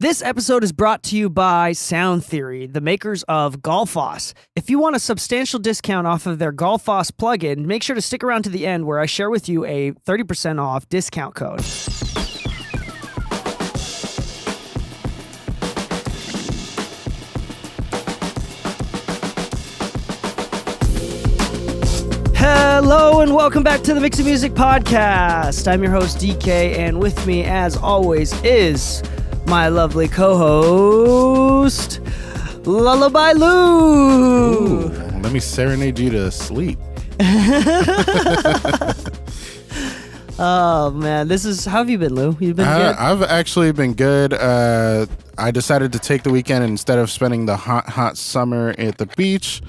This episode is brought to you by Sound Theory, the makers of Gullfoss. If you want a substantial discount off of their Gullfoss plugin, make sure to stick around to the end where I share with you a 30% off discount code. Hello and welcome back to the Mixing Music Podcast. I'm your host, Dee Kei, and with me, as always, is my lovely co-host, Lullaby Lu. Ooh, let me serenade you to sleep. Oh man, how have you been, Lu? You been good? I've actually been good. I decided to take the weekend instead of spending the hot summer at the beach.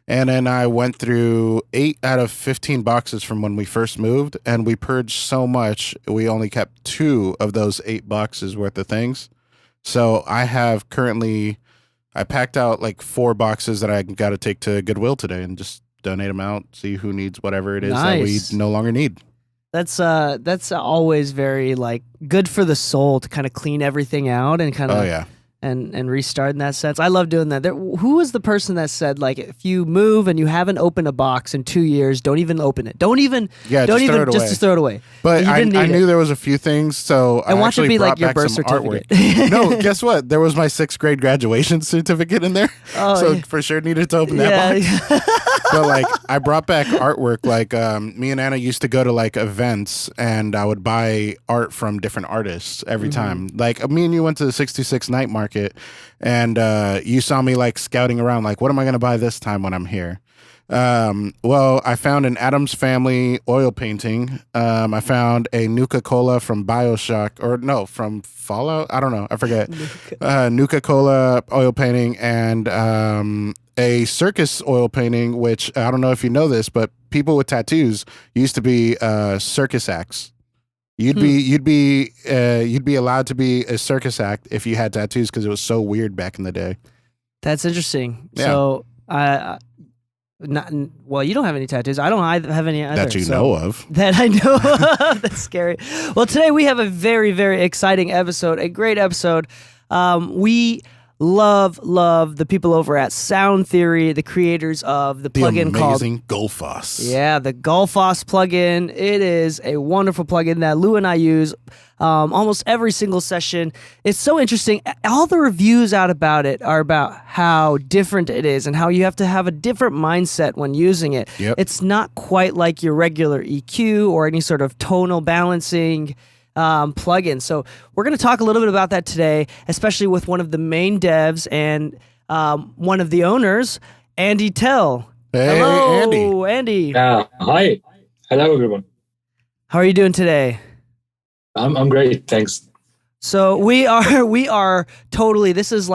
And then I went through 8 out of 15 boxes from when we first moved, and we purged so much, we only kept 2 of those 8 boxes worth of things. So I packed out like 4 boxes that I got to take to Goodwill today and just donate them out, see who needs whatever it is that we no longer need. That's always very good for the soul to kind of clean everything out and kind of and restart in that sense. I love doing that. Who was the person that said if you move and you haven't opened a box in 2 years, don't even open it. Just throw it away. But I knew there was a few things, so I want it to be brought your back birth some certificate. artwork. No, guess what? There was my 6th grade graduation certificate in there, for sure needed to open that box. But I brought back artwork. Me and Anna used to go to events, and I would buy art from different artists every time. Me and you went to the 66 night market, and you saw me scouting around. What am I going to buy this time when I'm here? Well, I found an Addams Family oil painting. I found a Nuka-Cola from BioShock, from Fallout. I don't know. I forget. Nuka-Cola oil painting and a circus oil painting, which I don't know if you know this, but people with tattoos used to be circus acts. You'd be allowed to be a circus act if you had tattoos because it was so weird back in the day. That's interesting. Yeah. So you don't have any tattoos. I don't have any either. That you know of. That I know of. That's scary. Well, today we have a very, very exciting episode, a great episode. We love the people over at Sound Theory, the creators of the plugin called Gullfoss. Yeah, the Gullfoss plugin. It is a wonderful plugin that Lu and I use almost every single session. It's so interesting. All the reviews out about it are about how different it is and how you have to have a different mindset when using it. Yep. It's not quite like your regular EQ or any sort of tonal balancing plugin. So we're going to talk a little bit about that today, especially with one of the main devs and one of the owners, Andy Tell. Hey, hello, Andy. Hi. Hello, everyone. How are you doing today? I'm great, thanks. So we are totally. This is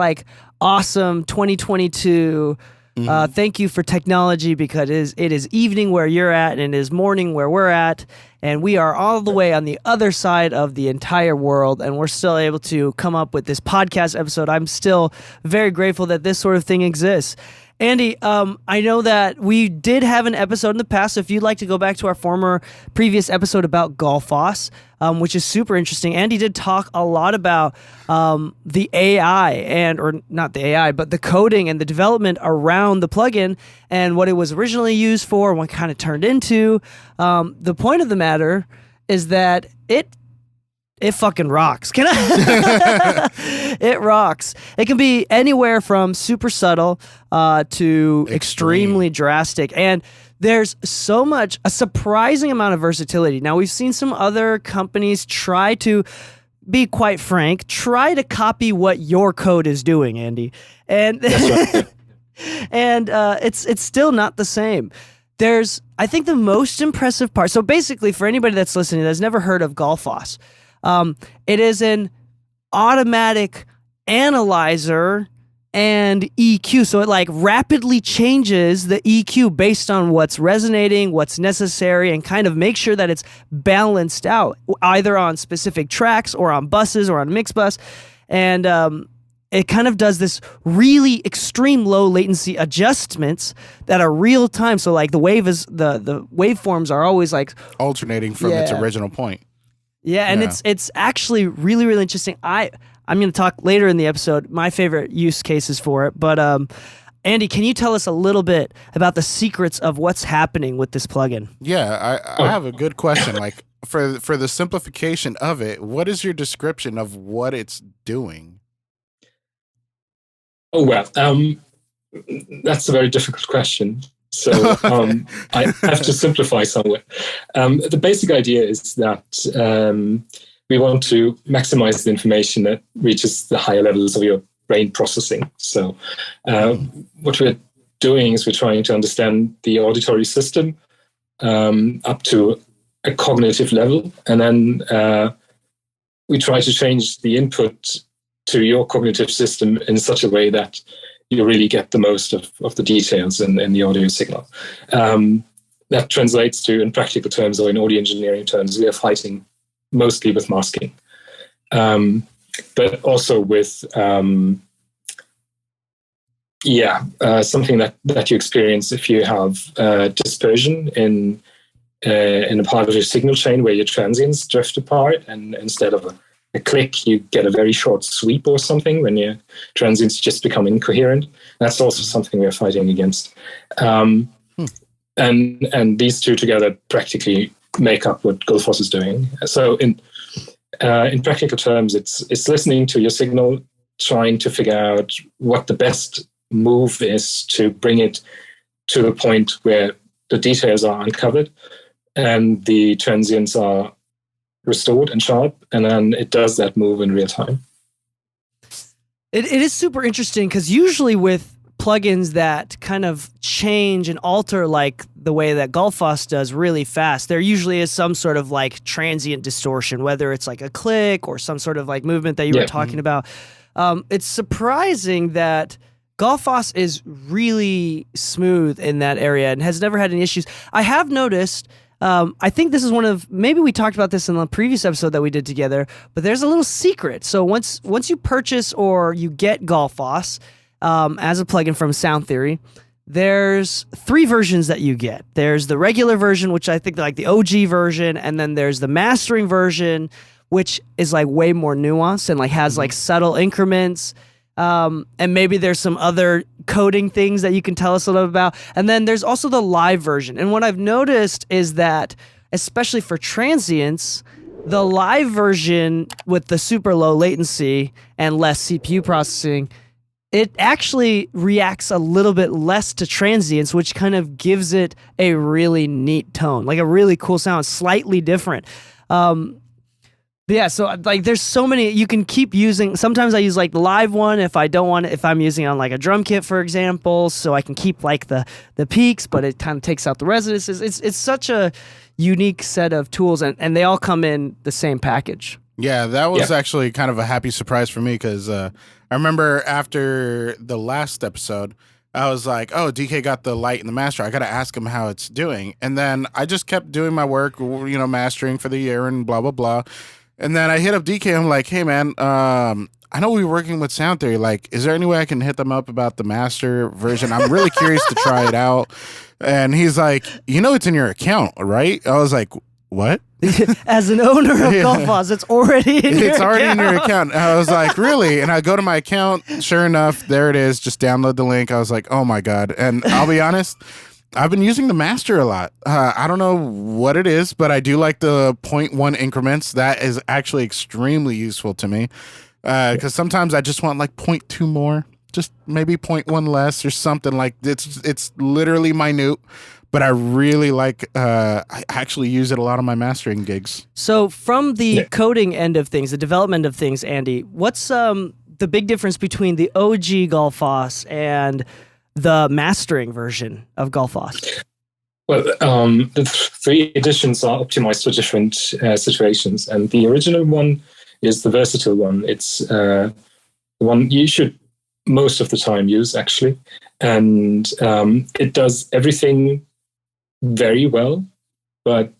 awesome 2022. Thank you for technology because it is evening where you're at and it is morning where we're at. And we are all the way on the other side of the entire world, and we're still able to come up with this podcast episode. I'm still very grateful that this sort of thing exists. Andy, I know that we did have an episode in the past, so if you'd like to go back to our previous episode about Gullfoss, which is super interesting. Andy did talk a lot about the AI or not the AI, but the coding and the development around the plugin and what it was originally used for and what kind of turned into. The point of the matter is that it fucking rocks. It rocks. It can be anywhere from super subtle to extremely drastic. And there's a surprising amount of versatility. Now, we've seen some other companies try to be quite frank, try to copy what your code is doing, Andy. And and it's still not the same. I think the most impressive part. So basically, for anybody that's listening that's never heard of Gullfoss, it is an automatic analyzer and EQ. So it rapidly changes the EQ based on what's resonating, what's necessary, and kind of make sure that it's balanced out, either on specific tracks or on buses or on mix bus. And it kind of does this really extreme low latency adjustments that are real time. So the waveforms are always alternating from its original point. Yeah, and it's actually really, really interesting. I'm going to talk later in the episode my favorite use cases for it. But Andy, can you tell us a little bit about the secrets of what's happening with this plugin? Yeah, I have a good question. Like for the simplification of it, what is your description of what it's doing? Oh, well, that's a very difficult question. So I have to simplify somewhat. The basic idea is that we want to maximize the information that reaches the higher levels of your brain processing. So what we're doing is we're trying to understand the auditory system up to a cognitive level. And then we try to change the input to your cognitive system in such a way that you really get the most of the details in the audio signal. That translates to, in practical terms or in audio engineering terms, we are fighting mostly with masking, but also with something that you experience if you have dispersion in a part of your signal chain where your transients drift apart, and instead of a click, you get a very short sweep or something when your transients just become incoherent. That's also something we're fighting against. And these two together practically make up what Gullfoss is doing. So in practical terms, it's listening to your signal, trying to figure out what the best move is to bring it to the point where the details are uncovered and the transients are restored and sharp, and then it does that move in real time. It is super interesting because usually with plugins that kind of change and alter like the way that Gullfoss does really fast, there usually is some sort of like transient distortion, whether it's like a click or some sort of like movement that you were talking about. It's surprising that Gullfoss is really smooth in that area and has never had any issues. I have noticed, I think this is maybe we talked about this in the previous episode that we did together, but there's a little secret. So once you purchase or you get Gullfoss as a plugin from Sound Theory, there's 3 versions that you get. There's the regular version, which I think like the OG version, and then there's the mastering version, which is like way more nuanced and like has like subtle increments. And maybe there's some other coding things that you can tell us a little about. And then there's also the live version. And what I've noticed is that, especially for transients, the live version with the super low latency and less CPU processing, it actually reacts a little bit less to transients, which kind of gives it a really neat tone, like a really cool sound, slightly different. But yeah, so like there's so many you can keep using. Sometimes I use like the live one if I don't want it, if I'm using it on like a drum kit, for example, so I can keep like the peaks, but it kind of takes out the resonances. It's such a unique set of tools, and they all come in the same package. Yeah, that was actually kind of a happy surprise for me because I remember after the last episode, I was like, oh, DK got the light and the master. I got to ask him how it's doing. And then I just kept doing my work, mastering for the year and blah, blah, blah. And then I hit up DK. I'm like, hey, man, I know we were working with Sound Theory. Like, is there any way I can hit them up about the master version? I'm really curious to try it out. And he's like, it's in your account, right? I was like, what? As an owner of Gullfoss, it's already in your account. It's already in your account. I was like, really? And I go to my account. Sure enough, there it is. Just download the link. I was like, oh, my God. And I'll be honest, I've been using the master a lot. I don't know what it is, but I do like the 0.1 increments. That is actually extremely useful to me because sometimes I just want like 0.2 more, just maybe 0.1 less or something. Like it's literally minute, but I really like. I actually use it a lot on my mastering gigs. So from the coding end of things, the development of things, Andy, what's the big difference between the OG Gullfoss and the mastering version of Gullfoss? Well, the 3 editions are optimized for different situations, and the original one is the versatile one. It's the one you should most of the time use, actually, and it does everything very well, but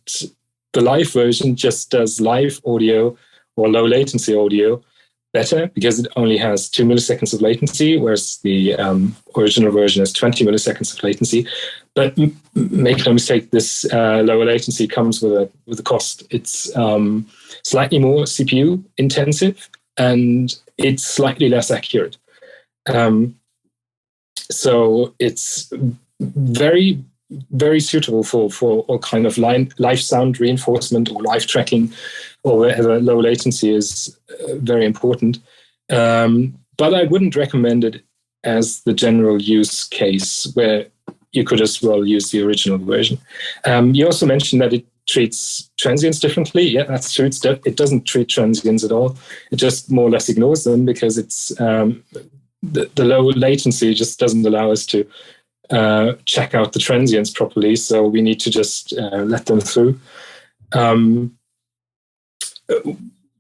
the live version just does live audio or low latency audio better because it only has 2 milliseconds of latency, whereas the original version has 20 milliseconds of latency. But make no mistake, this lower latency comes with a cost. It's slightly more CPU intensive, and it's slightly less accurate. So it's very, very suitable for all kind of live sound reinforcement or live tracking, or wherever low latency is very important. But I wouldn't recommend it as the general use case where you could as well use the original version. You also mentioned that it treats transients differently. Yeah, that's true. It doesn't treat transients at all. It just more or less ignores them because it's the low latency just doesn't allow us to check out the transients properly. So we need to just let them through,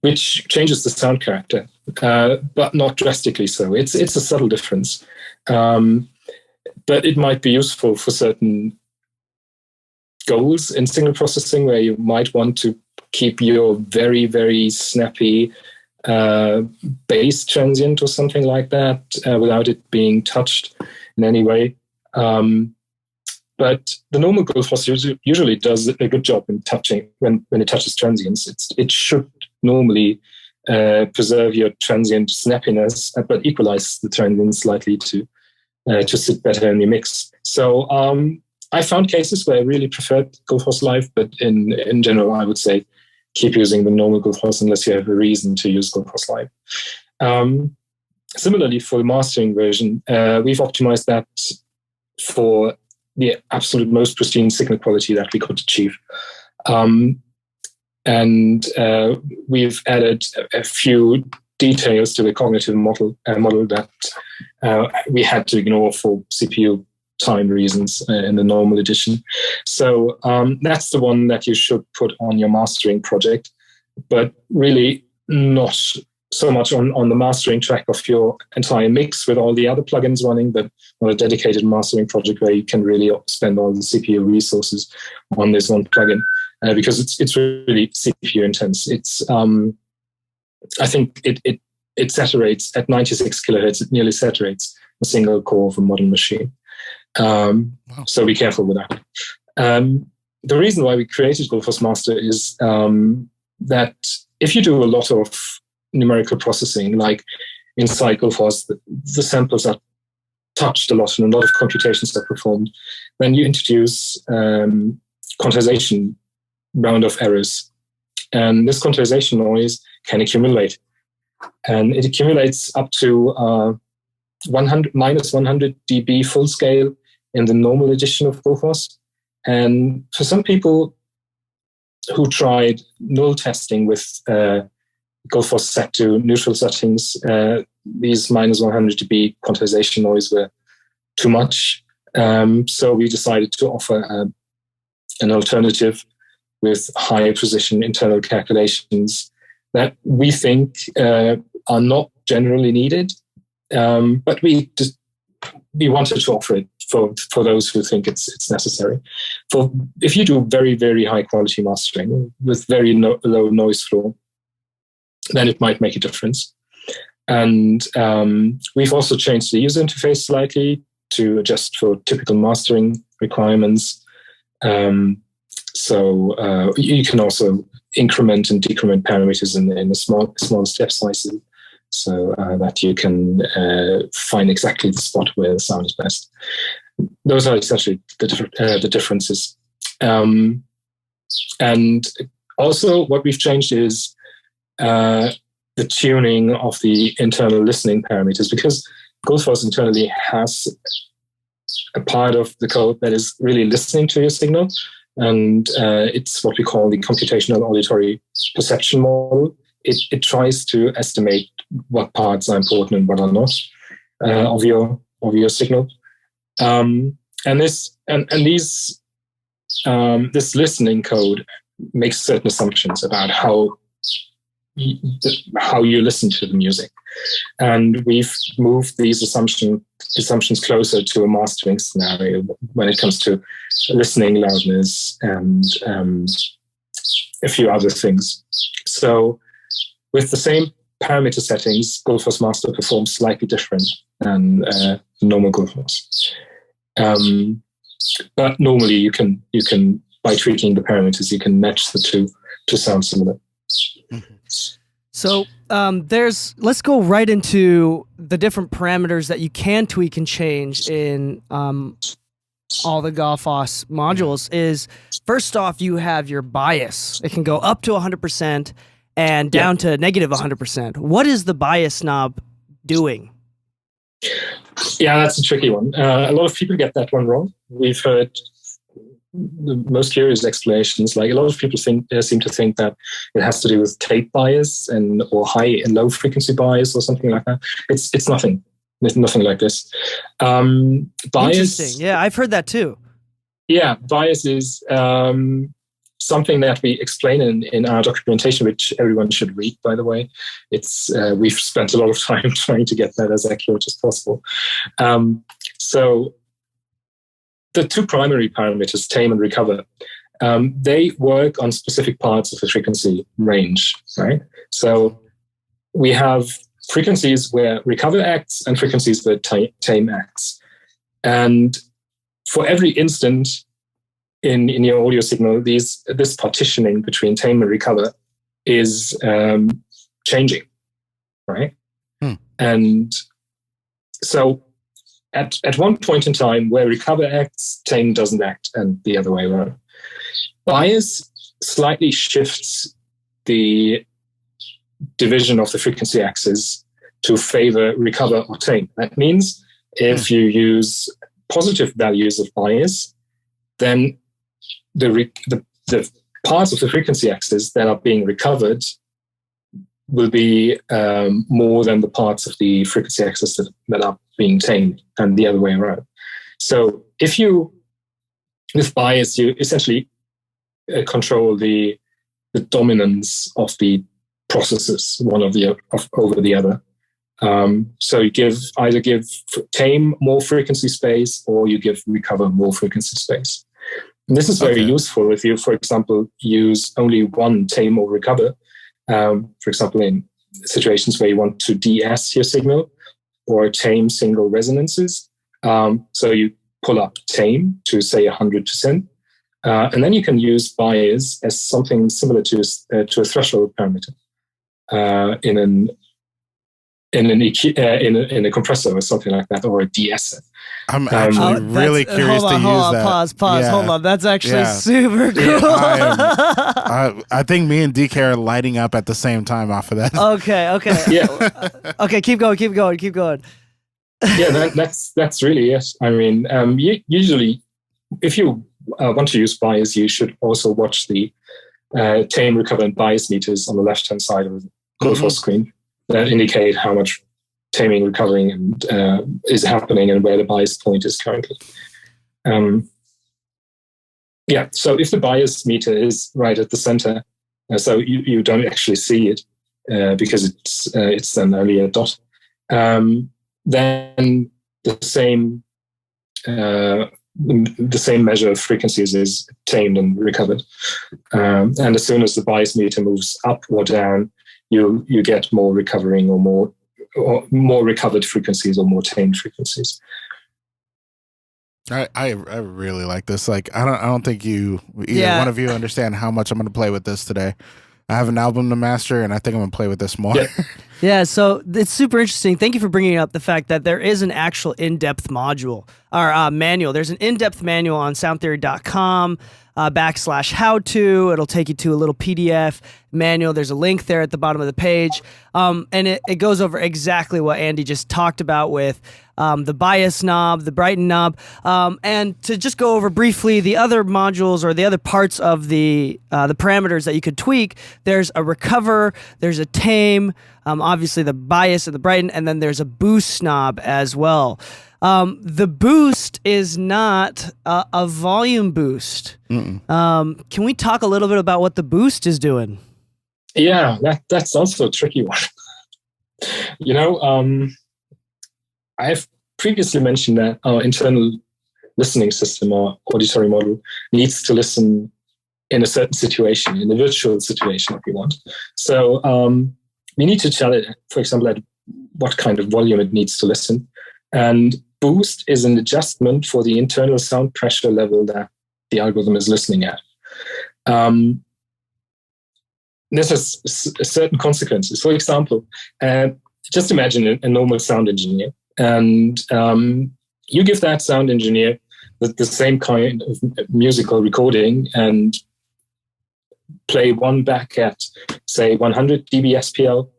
which changes the sound character, but not drastically so. It's a subtle difference. But it might be useful for certain goals in signal processing where you might want to keep your very, very snappy bass transient or something like that without it being touched in any way. But the normal Gullfoss usually does a good job in touching when it touches transients. It should normally preserve your transient snappiness, but equalize the transient slightly to sit better in the mix. So I found cases where I really preferred Gullfoss Live, but in general, I would say keep using the normal Gullfoss unless you have a reason to use Gullfoss Live. Similarly, for the mastering version, we've optimized that for the absolute most pristine signal quality that we could achieve. And we've added a few details to the cognitive model that we had to ignore for CPU time reasons in the normal edition. So that's the one that you should put on your mastering project, but really not so much on the mastering track of your entire mix with all the other plugins running, but on a dedicated mastering project where you can really spend all the CPU resources on this one plugin, because it's really CPU intense. It's I think it saturates at 96 kilohertz. It nearly saturates a single core of a modern machine. Wow. So be careful with that. The reason why we created Gullfoss Master is that if you do a lot of numerical processing, like inside Gullfoss, the samples are touched a lot and a lot of computations are performed, then you introduce quantization round of errors. And this quantization noise can accumulate. And it accumulates up to minus 100 dB full scale in the normal edition of Gullfoss. And for some people who tried null testing with Gullfoss set to neutral settings, these minus 100 dB quantization noise were too much. So we decided to offer an alternative with higher precision internal calculations that we think are not generally needed, but we wanted to offer it for those who think it's necessary. If you do very, very high quality mastering with very low noise floor, then it might make a difference. And we've also changed the user interface slightly to adjust for typical mastering requirements. So you can also increment and decrement parameters in a small step sizes, so that you can find exactly the spot where the sound is best. Those are essentially the differences. And also what we've changed is the tuning of the internal listening parameters, because Gullfoss internally has a part of the code that is really listening to your signal. And it's what we call the computational auditory perception model. It tries to estimate what parts are important and what are not of your signal. And this listening code makes certain assumptions about how you listen to the music, and we've moved these assumptions closer to a mastering scenario when it comes to listening loudness and a few other things. So with the same parameter settings, Gullfoss Master performs slightly different than normal Gullfoss. But normally you can by tweaking the parameters, you can match the two to sound similar. So let's go right into the different parameters that you can tweak and change in all the Gullfoss modules. Is first off, you have your bias. It can go up to 100% and down to negative 100%. What is the bias knob doing? Yeah, that's a tricky one. A lot of people get that one wrong. We've heard the most curious explanations. Like a lot of people seem to think that it has to do with tape bias or high and low frequency bias or something like that. It's nothing. It's nothing like this. Bias. Interesting. Yeah, I've heard that too. Yeah, bias is something that we explain in our documentation, which everyone should read, by the way. We've spent a lot of time trying to get that as accurate as possible. So the two primary parameters, tame and recover, they work on specific parts of the frequency range, right? So we have frequencies where recover acts and frequencies where tame acts. And for every instant in your audio signal, this partitioning between tame and recover is changing, right? And so at one point in time where recover acts, tame doesn't act, and the other way around. Bias slightly shifts the division of the frequency axis to favor recover or tame. That means if you use positive values of bias, then the parts of the frequency axis that are being recovered will be more than the parts of the frequency axis that are being tamed, and the other way around. So with bias, you essentially control the dominance of the processes, one over the other. So you either give tame more frequency space, or you give recover more frequency space. And this is very useful if you, for example, use only one tame or recover. For example, in situations where you want to de-S your signal or tame single resonances. So you pull up tame to say 100%. And then you can use bias as something similar to a threshold parameter in a compressor or something like that, or a de-esser. I'm actually really curious to use that. Pause. Yeah. Hold on. That's actually super cool. Yeah, I think me and Dee Kei are lighting up at the same time off of that. Okay. Yeah. Okay, keep going. Yeah, that's really it. I mean, usually, if you want to use bias, you should also watch the tame, recover, and bias meters on the left-hand side of the Gullfoss screen that indicate how much taming, recovering, and is happening, and where the bias point is currently. So if the bias meter is right at the center, so you don't actually see it because it's then only a dot, then the same measure of frequencies is tamed and recovered. And as soon as the bias meter moves up or down, you get more recovering or more recovered frequencies or more tamed frequencies. I really like this. Like I don't think either one of you understand how much I'm going to play with this today. I have an album to master, and I think I'm going to play with this more. Yeah, so it's super interesting. Thank you for bringing up the fact that there is an actual in-depth module or manual. There's an in-depth manual on soundtheory.com /how-to. It'll take you to a little PDF manual. There's a link there at the bottom of the page. And it goes over exactly what Andy just talked about with the bias knob, the brighten knob, and to just go over briefly the other modules or the other parts of the parameters that you could tweak. There's a recover, there's a tame, obviously the bias and the brighten, and then there's a boost knob as well. The boost is not a volume boost. Can we talk a little bit about what the boost is doing? Yeah, that's also a tricky one. I've previously mentioned that our internal listening system or auditory model needs to listen in a certain situation, in a virtual situation, if you want. So we need to tell it, for example, at what kind of volume it needs to listen. And boost is an adjustment for the internal sound pressure level that the algorithm is listening at. this has certain consequences. For example, just imagine a normal sound engineer, and you give that sound engineer the same kind of musical recording and play one back at, say, 100 dB SPL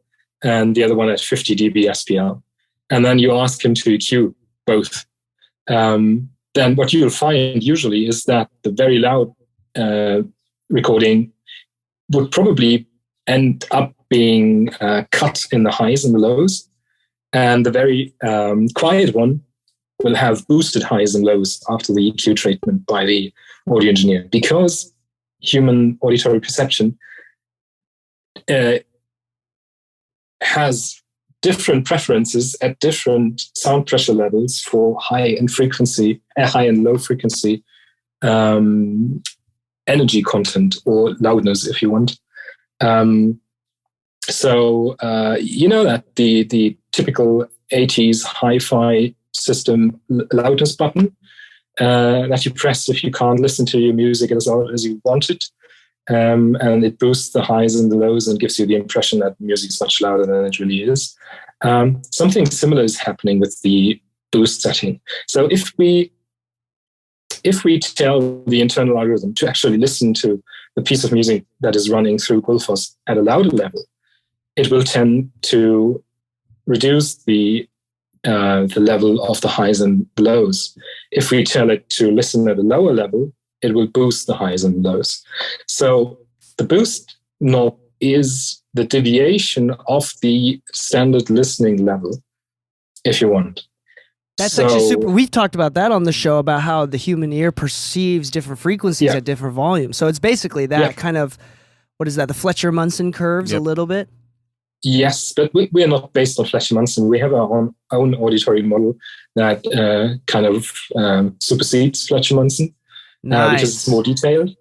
and the other one at 50 dB SPL. And then you ask him to EQ both. Then what you'll find usually is that the very loud recording would probably end up being cut in the highs and the lows. And the very quiet one will have boosted highs and lows after the EQ treatment by the audio engineer, because human auditory perception has different preferences at different sound pressure levels for high and low frequency energy content, or loudness, if you want. So you know that the typical 80s hi-fi system loudness button that you press if you can't listen to your music as loud as you want it, and it boosts the highs and the lows and gives you the impression that music is much louder than it really is. Something similar is happening with the boost setting. So if we tell the internal algorithm to actually listen to the piece of music that is running through Gullfoss at a louder level, it will tend to reduce the level of the highs and lows. If we tell it to listen at a lower level, it will boost the highs and lows. So the boost knob is the deviation of the standard listening level, if you want. That's actually super. We've talked about that on the show, about how the human ear perceives different frequencies at different volumes. So it's basically that kind of, what is that, the Fletcher-Munson curves a little bit? Yes, but we are not based on Fletcher-Munson. We have our own auditory model that kind of supersedes Fletcher-Munson, because it's more detailed.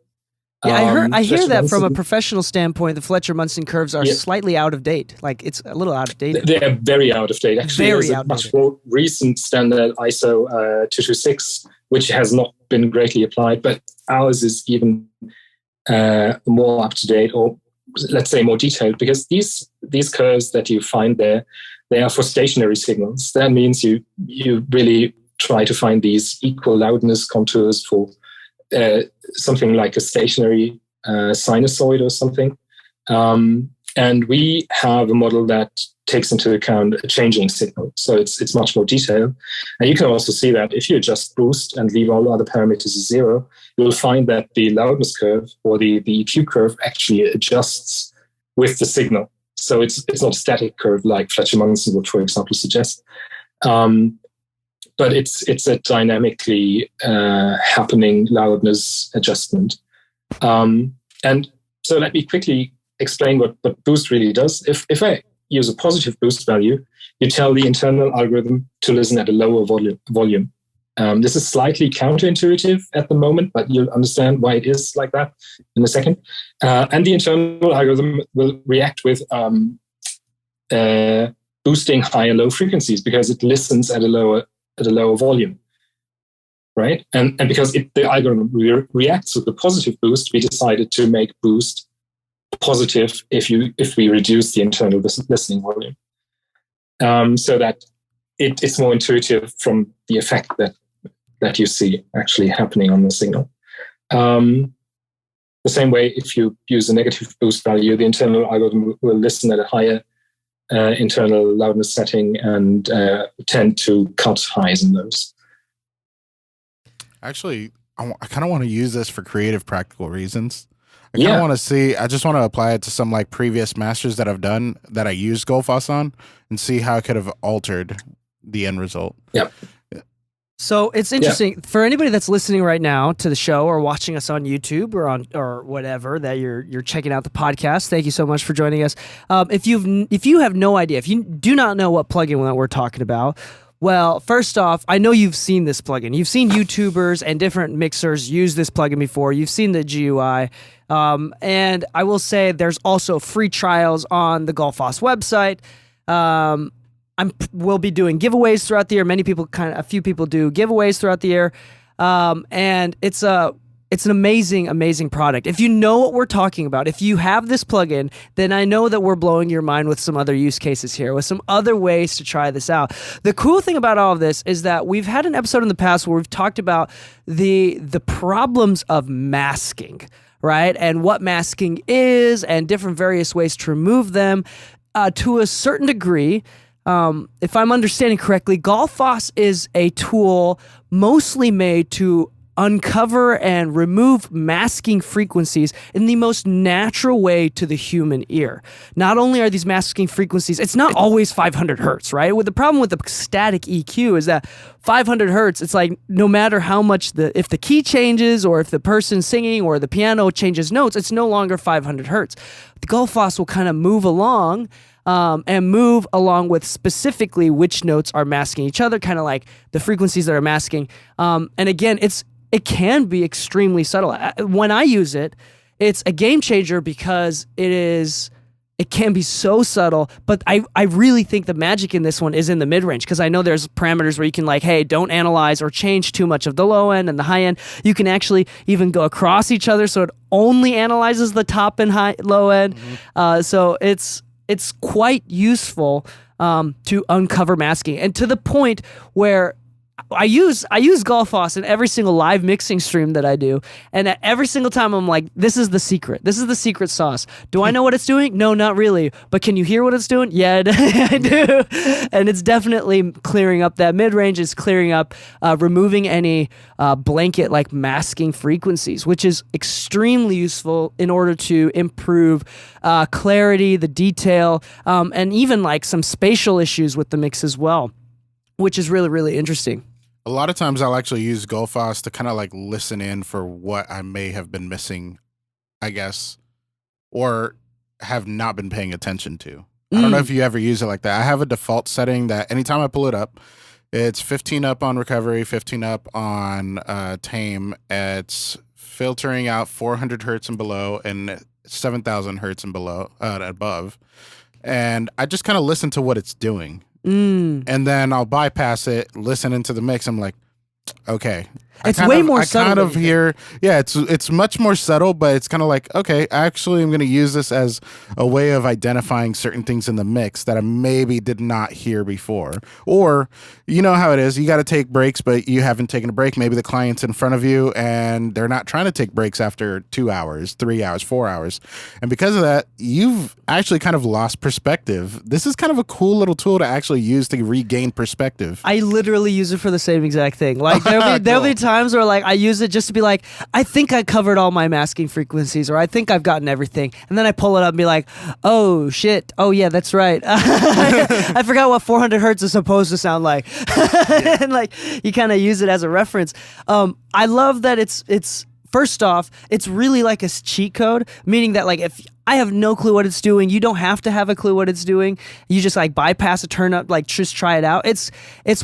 Yeah, I hear that from a professional standpoint, the Fletcher-Munson curves are slightly out of date. Like, it's a little out of date. They're very out of date. Actually, there's a much more recent standard, ISO 226, which has not been greatly applied, but ours is even more up to date, or let's say more detailed, because these curves that you find there, they are for stationary signals. That means you really try to find these equal loudness contours for something like a stationary sinusoid or something. And we have a model that takes into account a changing signal. So it's much more detailed. And you can also see that if you adjust boost and leave all other parameters as zero, you'll find that the loudness curve, or the EQ curve, actually adjusts with the signal. So it's not a static curve like Fletcher-Munson would, for example, suggest. But it's a dynamically happening loudness adjustment. And so let me quickly explain what boost really does. If I use a positive boost value, you tell the internal algorithm to listen at a lower volume. This is slightly counterintuitive at the moment, but you'll understand why it is like that in a second. And the internal algorithm will react with boosting high and low frequencies, because it listens at a lower volume, right? And because the algorithm reacts with the positive boost, we decided to make boost positive if we reduce the internal listening volume, so that it's more intuitive from the effect that you see actually happening on the signal. The same way, if you use a negative boost value, the internal algorithm will listen at a higher internal loudness setting and tend to cut highs and lows. Actually, I kind of want to use this for creative, practical reasons. I kind of want to see, I just want to apply it to some like previous masters that I've done that I used Gullfoss on, and see how it could have altered the end result. Yep. So it's interesting for anybody that's listening right now to the show, or watching us on YouTube, or whatever that you're checking out the podcast. Thank you so much for joining us. If you have no idea, if you do not know what plugin that we're talking about, well, first off, I know you've seen this plugin. You've seen YouTubers and different mixers use this plugin before. You've seen the GUI. And I will say there's also free trials on the Gullfoss website. We'll be doing giveaways throughout the year. A few people do giveaways throughout the year. And it's it's an amazing, amazing product. If you know what we're talking about, if you have this plugin, then I know that we're blowing your mind with some other use cases here, with some other ways to try this out. The cool thing about all of this is that we've had an episode in the past where we've talked about the problems of masking, right? And what masking is and different various ways to remove them. To a certain degree, if I'm understanding correctly, Gullfoss is a tool mostly made to uncover and remove masking frequencies in the most natural way to the human ear. Not only are these masking frequencies, it's not always 500 hertz, right? With the problem with the static EQ is that 500 hertz, it's like no matter how much if the key changes or if the person singing or the piano changes notes, it's no longer 500 hertz. The Gullfoss will kind of move along and move along with specifically which notes are masking each other, kind of like the frequencies that are masking. And again, it can be extremely subtle. When I use it, it's a game changer because it can be so subtle, but I really think the magic in this one is in the mid-range, because I know there's parameters where you can like, hey, don't analyze or change too much of the low end and the high end. You can actually even go across each other so it only analyzes the top and low end. Mm-hmm. So it's quite useful to uncover masking, and to the point where I use Gullfoss in every single live mixing stream that I do, and every single time I'm like, this is the secret. This is the secret sauce. Do I know what it's doing? No, not really. But can you hear what it's doing? Yeah, I do. And it's definitely clearing up that mid-range. It's clearing up, removing any blanket like masking frequencies, which is extremely useful in order to improve clarity, the detail, and even like some spatial issues with the mix as well, which is really, really interesting. A lot of times I'll actually use Gullfoss to kind of like listen in for what I may have been missing, I guess, or have not been paying attention to. I don't know if you ever use it like that. I have a default setting that anytime I pull it up, it's 15 up on recovery, 15 up on tame. It's filtering out 400 hertz and below and 7,000 hertz and below, above. And I just kind of listen to what it's doing. And then I'll bypass it, listen into the mix. I'm like, okay. It's way more subtle. I kind of hear, yeah, it's much more subtle, but it's kind of like, okay, actually I'm going to use this as a way of identifying certain things in the mix that I maybe did not hear before. Or, you know how it is, you got to take breaks, but you haven't taken a break. Maybe the client's in front of you and they're not trying to take breaks after 2 hours, 3 hours, 4 hours. And because of that, you've actually kind of lost perspective. This is kind of a cool little tool to actually use to regain perspective. I literally use it for the same exact thing. Like there'll be times where like I use it just to be like, I think I covered all my masking frequencies, or I think I've gotten everything, and then I pull it up and be like, oh shit, oh yeah, that's right. I forgot what 400 hertz is supposed to sound like. And like you kind of use it as a reference. I love that it's first off, it's really like a cheat code, meaning that like if I have no clue what it's doing, you don't have to have a clue what it's doing. You just like bypass a turn up, like just try it out. It's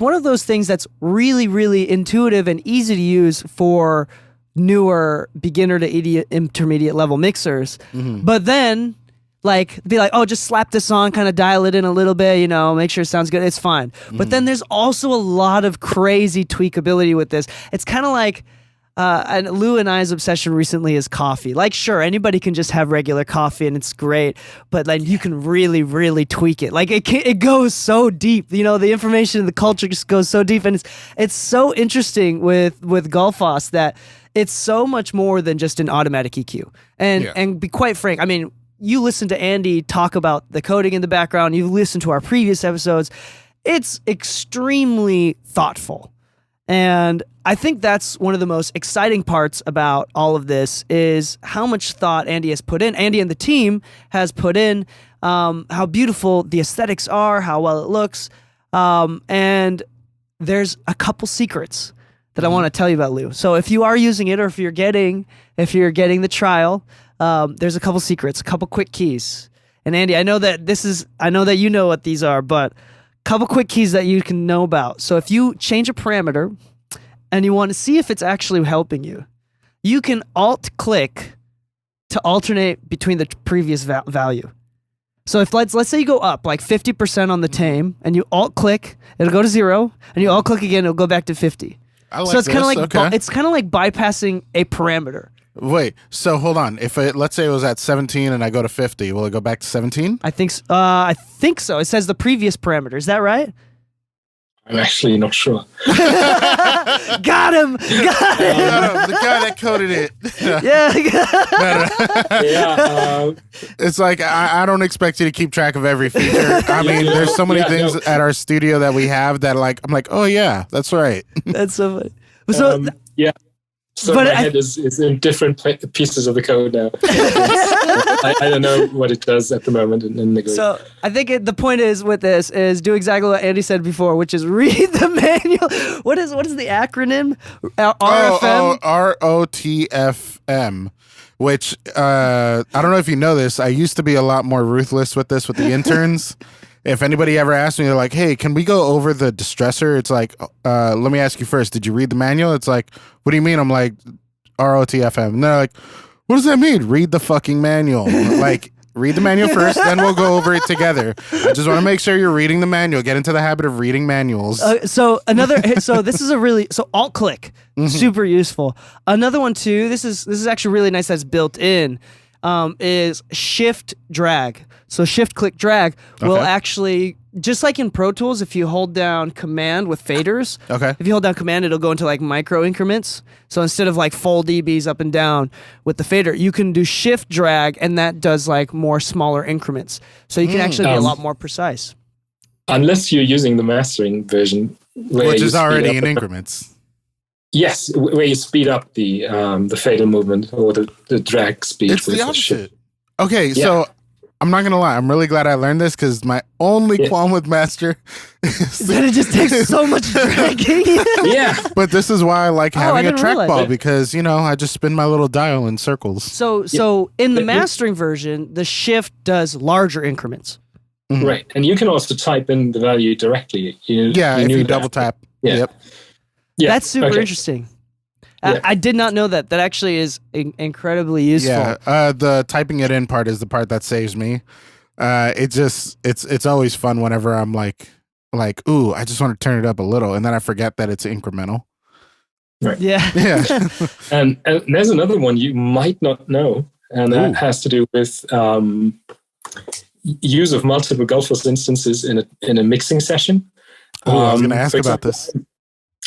one of those things that's really, really intuitive and easy to use for newer beginner to intermediate level mixers. Mm-hmm. But then like be like, oh, just slap this on, kind of dial it in a little bit, you know, make sure it sounds good. It's fine. Mm-hmm. But then there's also a lot of crazy tweakability with this. It's kind of like, and Lou and I's obsession recently is coffee. Like, sure, anybody can just have regular coffee and it's great, but like you can really, really tweak it. Like it goes so deep. You know, the information and the culture just goes so deep, and it's so interesting with Gullfoss that it's so much more than just an automatic EQ. And be quite frank, I mean, you listen to Andy talk about the coding in the background. You listen to our previous episodes. It's extremely thoughtful. And I think that's one of the most exciting parts about all of this is how much thought Andy has put in. Andy and the team has put in, how beautiful the aesthetics are, how well it looks. And there's a couple secrets that I want to tell you about, Lou. So if you are using it, or if you're getting the trial, there's a couple secrets, a couple quick keys. And Andy, I know that you know what these are, but couple quick keys that you can know about. So if you change a parameter and you want to see if it's actually helping you, you can alt-click to alternate between the previous value. So if let's say you go up like 50% on the tame and you alt-click, it'll go to 0, and you alt-click again, it'll go back to 50. I like so it's kind of like okay. it's kind of like bypassing a parameter. Wait, so hold on. If let's say it was at 17 and I go to 50, will it go back to 17? I think so. It says the previous parameter. Is that right? I'm actually not sure. Got him. The guy that coded it. Yeah. It's like I don't expect you to keep track of every feature. I mean, there's so many things at our studio that we have that I'm like, oh yeah, that's right. That's so funny. So So my head is in different pieces of the code now. I don't know what it does at the moment in the group. So I think the point is with this is do exactly what Andy said before, which is read the manual. What is the acronym? RFM? ROTFM. Which I don't know if you know this. I used to be a lot more ruthless with this with the interns. If anybody ever asked me, they're like, hey, can we go over the distressor? It's like, let me ask you first, did you read the manual? It's like, what do you mean? I'm like, ROTFM. And they're like, what does that mean? Read the fucking manual. Like, read the manual first, then we'll go over it together. I just want to make sure you're reading the manual. Get into the habit of reading manuals. So this is alt click, super useful. Another one too, this is actually really nice that's built in, is shift drag. So shift click drag will actually, just like in Pro Tools, if you hold down command with faders, if you hold down command, it'll go into like micro increments. So instead of like full dBs up and down with the fader, you can do shift drag and that does like more smaller increments. So you can actually be a lot more precise. Unless you're using the mastering version. Which is already in increments. Yes, where you speed up the fader movement or the drag speed. It's the opposite. Okay, so I'm not gonna lie. I'm really glad I learned this because my only qualm with master is that it just takes so much dragging. But this is why I like having a trackball because I just spin my little dial in circles. So in the mastering version, the shift does larger increments. Mm-hmm. Right, and you can also type in the value directly. If you double tap. Yeah, that's super interesting. I did not know that. That actually is incredibly useful. Yeah, the typing it in part is the part that saves me. It's always fun whenever I'm like, ooh, I just want to turn it up a little, and then I forget that it's incremental. Right. Yeah. and there's another one you might not know, and that has to do with use of multiple Gullfoss instances in a mixing session. I was going to ask about this.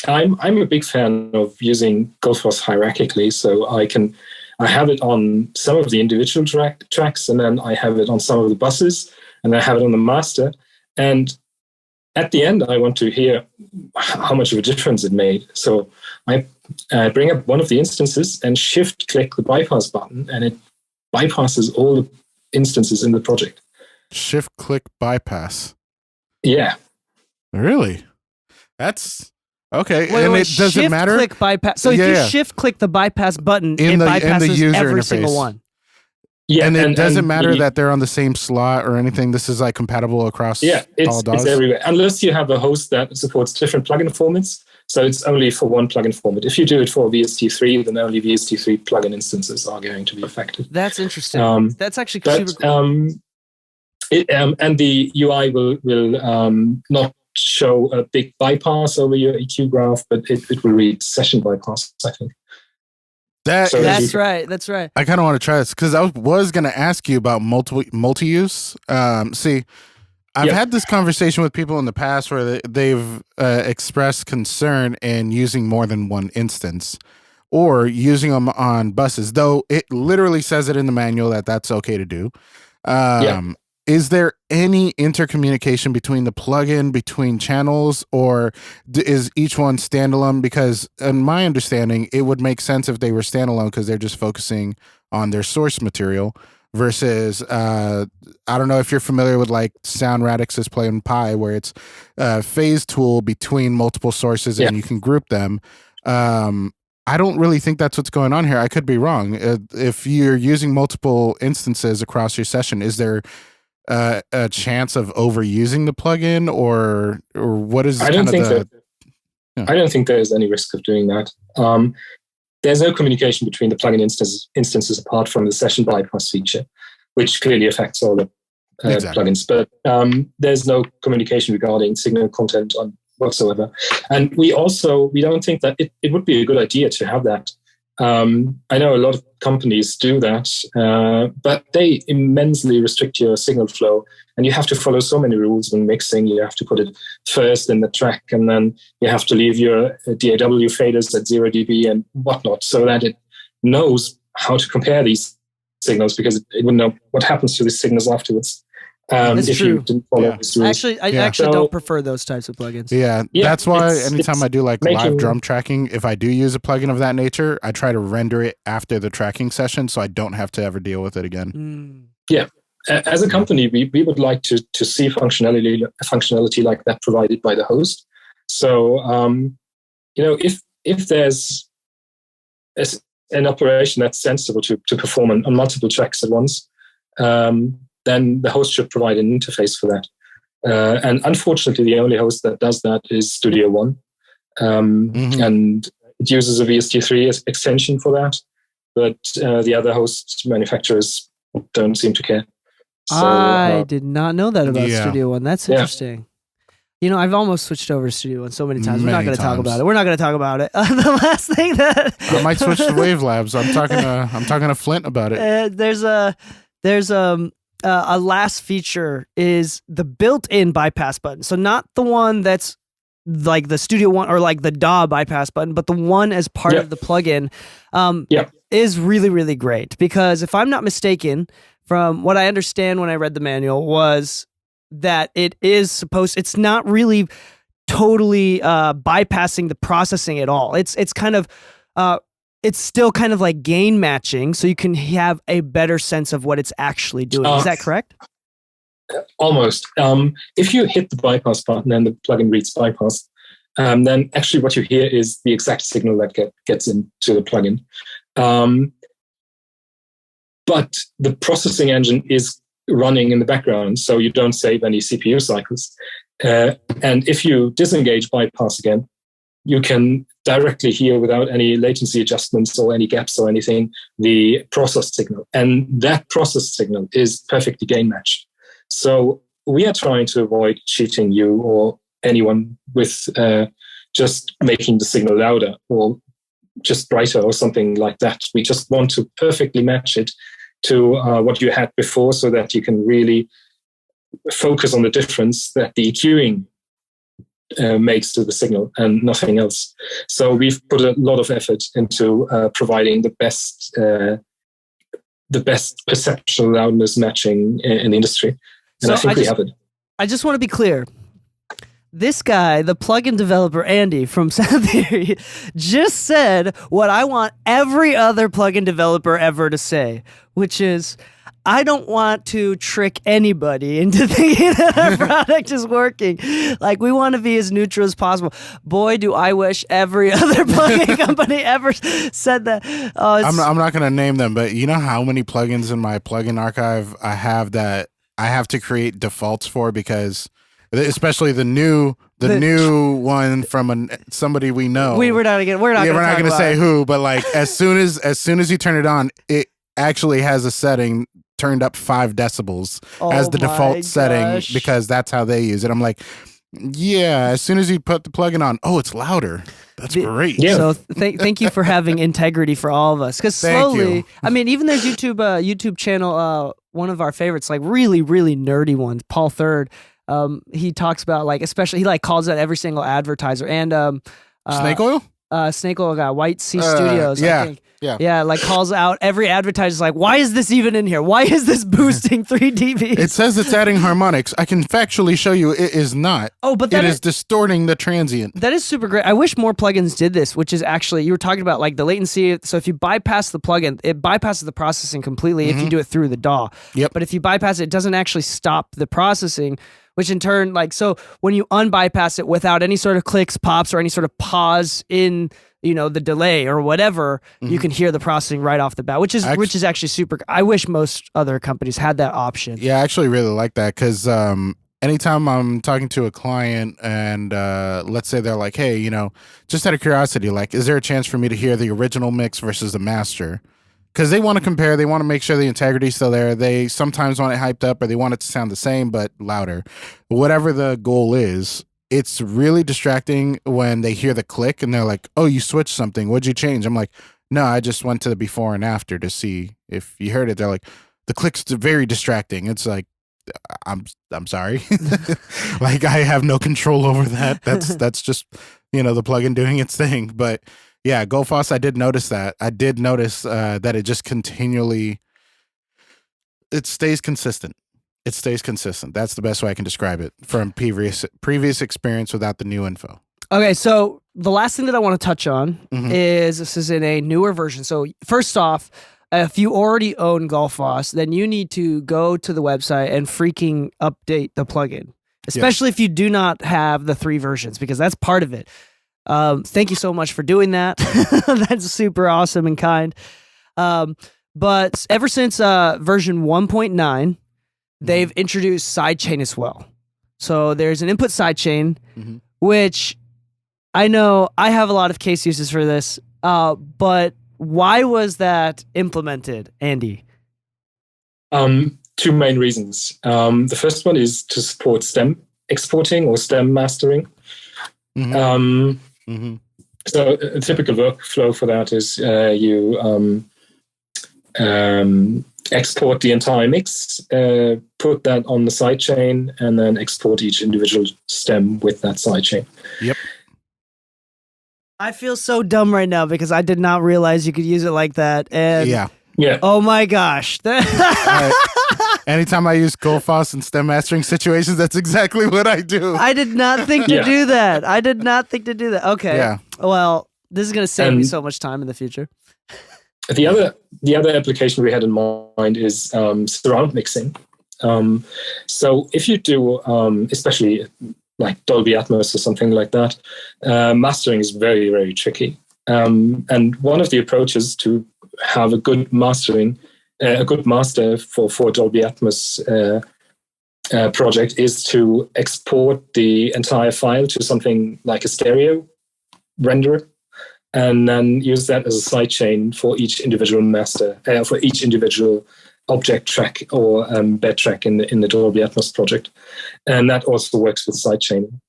I'm a big fan of using Gullfoss hierarchically, so I have it on some of the individual tracks, and then I have it on some of the buses, and I have it on the master. And at the end, I want to hear how much of a difference it made. So I bring up one of the instances and shift-click the bypass button, and it bypasses all the instances in the project. Shift-click bypass? Yeah. Really? That's... Okay, does it matter? Shift-click bypass. So if you shift-click the bypass button, it bypasses every single one. Yeah, and it doesn't matter that they're on the same slot or anything. This is like compatible across all DAWs? It's everywhere. Unless you have a host that supports different plugin formats. So it's only for one plugin format. If you do it for VST3, then only VST3 plugin instances are going to be affected. That's interesting. That's actually super cool. And the UI will not show a big bypass over your EQ graph, but it will read session bypass, I think. That's right. I kind of want to try this because I was going to ask you about multi-use. See, I've had this conversation with people in the past where they've expressed concern in using more than one instance or using them on buses, though it literally says it in the manual that that's okay to do. Is there any intercommunication between the plugin, between channels, or is each one standalone? Because in my understanding, it would make sense if they were standalone because they're just focusing on their source material versus, I don't know if you're familiar with like Sound Radix's Play and Pi, where it's a phase tool between multiple sources and you can group them. I don't really think that's what's going on here. I could be wrong. If you're using multiple instances across your session, is there a chance of overusing the plugin, or what is? I don't think there is any risk of doing that. There's no communication between the plugin instances apart from the session bypass feature, which clearly affects all the plugins. But there's no communication regarding signal content on whatsoever. And we don't think that it would be a good idea to have that. I know a lot of companies do that, but they immensely restrict your signal flow, and you have to follow so many rules when mixing. You have to put it first in the track, and then you have to leave your DAW faders at 0 dB and whatnot, so that it knows how to compare these signals, because it would know what happens to these signals afterwards. That's if true. you didn't follow these rules. I actually don't prefer those types of plugins. Yeah, that's why anytime I do like live drum tracking, if I do use a plugin of that nature, I try to render it after the tracking session so I don't have to ever deal with it again. Yeah. As a company, we would like to see functionality like that provided by the host. So, if there's an operation that's sensible to perform on multiple tracks at once, then the host should provide an interface for that. And unfortunately, the only host that does that is Studio One. And it uses a VST3 extension for that. But the other host manufacturers don't seem to care. So, I did not know that about Studio One. That's interesting. You know, I've almost switched over to Studio One so many times. We're not going to talk about it. We're not going to talk about it. The last thing that I might switch to Wavelabs. I'm talking to Flint about it. There's a last feature is the built-in bypass button. So not the one that's like the Studio One or like the DAW bypass button, but the one as part of the plugin is really, really great. Because if I'm not mistaken, from what I understand when I read the manual, was that it's not really totally bypassing the processing at all. It's kind of it's still kind of like gain matching, so you can have a better sense of what it's actually doing. Is that correct? Almost. If you hit the bypass button and the plugin reads bypass, then actually what you hear is the exact signal that gets into the plugin. But the processing engine is running in the background, so you don't save any CPU cycles. And if you disengage bypass again, you can directly hear, without any latency adjustments or any gaps or anything, the process signal. And that process signal is perfectly gain matched. So we are trying to avoid cheating you or anyone with just making the signal louder or just brighter or something like that. We just want to perfectly match it to what you had before, so that you can really focus on the difference that the EQing makes to the signal and nothing else. So we've put a lot of effort into providing the best perceptual loudness matching in the industry. And so I think we have it. I just want to be clear. This guy, the plugin developer, Andy from Sound Theory, just said what I want every other plugin developer ever to say, which is, I don't want to trick anybody into thinking that our product is working. Like, we want to be as neutral as possible. Boy, do I wish every other plugin company ever said that. I'm not going to name them, but you know how many plugins in my plugin archive I have that I have to create defaults for, because especially the new one from somebody we know. We're not going to say who, but like as soon as you turn it on, it actually has a setting turned up 5 decibels as the default setting, because that's how they use it. I'm like, yeah, as soon as you put the plugin on, it's louder. That's great. Yeah. So thank you for having integrity for all of us. Because slowly, I mean, even there's YouTube channel, one of our favorites, like really, really nerdy ones, Paul Third. He talks about, like, especially, he like calls out every single advertiser, and Snake Oil? Snake Oil guy, White Sea Studios, I think. Yeah, like calls out every advertiser, like, why is this even in here? Why is this boosting 3 dB? It says it's adding harmonics. I can factually show you it is not. But it is distorting the transient. That is super great. I wish more plugins did this, which is actually, you were talking about like the latency. So if you bypass the plugin, it bypasses the processing completely if you do it through the DAW. Yep. But if you bypass it, it doesn't actually stop the processing, which in turn, like, so when you unbypass it without any sort of clicks, pops, or any sort of pause in, the delay or whatever, you can hear the processing right off the bat, which is actually super. I wish most other companies had that option. Yeah, I actually really like that, because anytime I'm talking to a client and let's say they're like, hey, just out of curiosity, like, is there a chance for me to hear the original mix versus the master? Because they want to compare, they want to make sure the integrity's still there. They sometimes want it hyped up, or they want it to sound the same but louder. Whatever the goal is, it's really distracting when they hear the click and they're like, "Oh, you switched something. What'd you change?" I'm like, "No, I just went to the before and after to see if you heard it." They're like, "The click's very distracting." It's like, I'm sorry. Like, I have no control over that. That's just, the plugin doing its thing. But yeah, Gullfoss, I did notice that. I did notice that it just continually, it stays consistent. It stays consistent. That's the best way I can describe it from previous experience without the new info. Okay, so the last thing that I want to touch on is this is in a newer version. So first off, if you already own Gullfoss, then you need to go to the website and freaking update the plugin, especially if you do not have the 3 versions, because that's part of it. Thank you so much for doing that. That's super awesome and kind. But ever since version 1.9, they've introduced Sidechain as well. So there's an input sidechain, which I know I have a lot of case uses for this, but why was that implemented, Andy? 2 main reasons. The first one is to support stem exporting or stem mastering. So a typical workflow for that is you export the entire mix, put that on the sidechain, and then export each individual stem with that sidechain. Yep. I feel so dumb right now because I did not realize you could use it like that. And yeah. Oh my gosh. Anytime I use Gullfoss in stem mastering situations, that's exactly what I do. I did not think to do that. Okay. Yeah. Well, this is going to save me so much time in the future. The other application we had in mind is surround mixing. So if you do, especially like Dolby Atmos or something like that, mastering is very, very tricky. And one of the approaches to have a good master for Dolby Atmos project is to export the entire file to something like a stereo renderer, and then use that as a sidechain for each individual master, for each individual object track or bed track in the Dolby Atmos project. And that also works with sidechaining.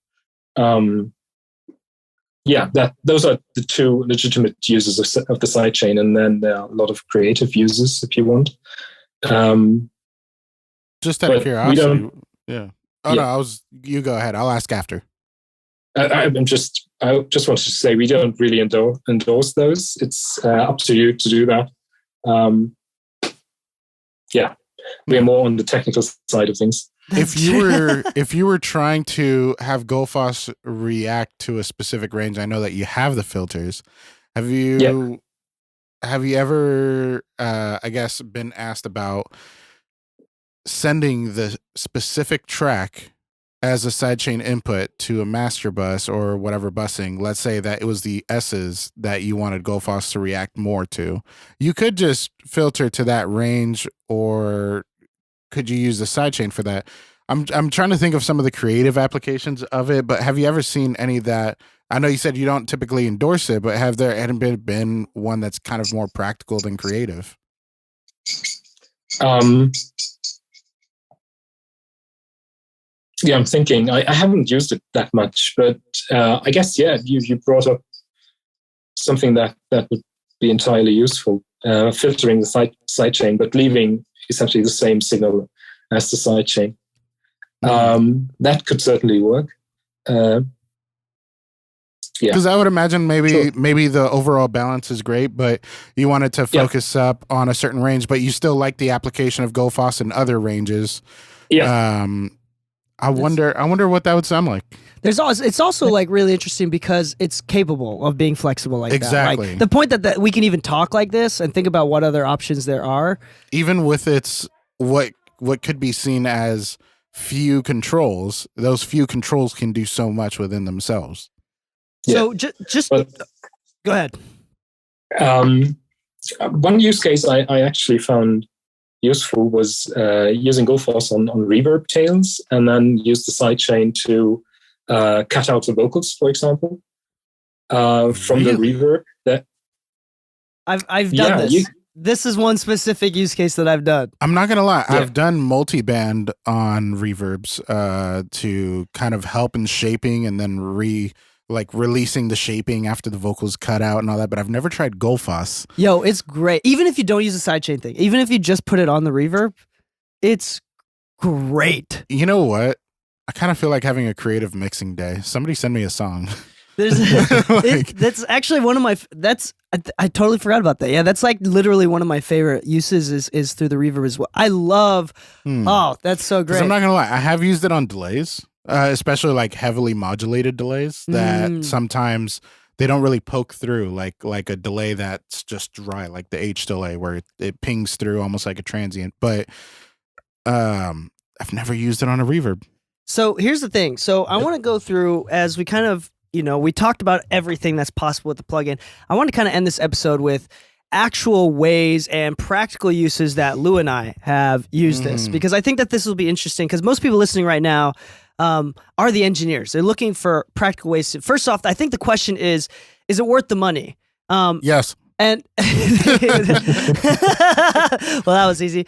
Those are the 2 legitimate uses of the sidechain, and then there are a lot of creative uses if you want. Just out of curiosity. Yeah. No, you go ahead. I'll ask after. I just wanted to say we don't really endorse those. It's up to you to do that. We're more on the technical side of things. If you were trying to have Gullfoss react to a specific range, I know that you have the filters. Have you ever I guess been asked about sending the specific track as a sidechain input to a master bus or whatever busing? Let's say that it was the S's that you wanted Gullfoss to react more to. You could just filter to that range, or could you use the sidechain for that? I'm trying to think of some of the creative applications of it, but have you ever seen any that, I know you said you don't typically endorse it, but have there been one that's kind of more practical than creative? I'm thinking. I haven't used it that much, but I guess, you brought up something that would be entirely useful, filtering the sidechain, but leaving essentially the same signal as the sidechain. That could certainly work. Because I would imagine maybe the overall balance is great, but you wanted to focus up on a certain range, but you still like the application of Gullfoss in other ranges. Yeah. I wonder what that would sound like. It's also like really interesting because it's capable of being flexible like that. Exactly. Like, the point that we can even talk like this and think about what other options there are. Even with its what could be seen as few controls, those few controls can do so much within themselves. So just go ahead. One use case I actually found useful was using Gullfoss on reverb tails, and then use the sidechain to cut out the vocals, for example, from the reverb. That I've done this. this is one specific use case that I've done. I'm not gonna lie, I've done multi-band on reverbs to kind of help in shaping and then releasing the shaping after the vocals cut out and all that, but I've never tried Gullfoss. Yo, it's great. Even if you don't use a sidechain thing, even if you just put it on the reverb, it's great. You know what? I kind of feel like having a creative mixing day. Somebody send me a song. That's actually one of my. I totally forgot about that. Yeah, that's like literally one of my favorite uses is through the reverb as well. I love. Oh, that's so great. I'm not gonna lie, I have used it on delays, especially like heavily modulated delays that sometimes they don't really poke through, like a delay that's just dry, like the H delay where it pings through almost like a transient. But I've never used it on a reverb. So here's the thing. So I want to go through as we kind of. We talked about everything that's possible with the plugin. I want to kind of end this episode with actual ways and practical uses that Lu and I have used this, because I think that this will be interesting because most people listening right now are the engineers. They're looking for practical ways to. First off, I think the question is it worth the money? Yes. And well, that was easy.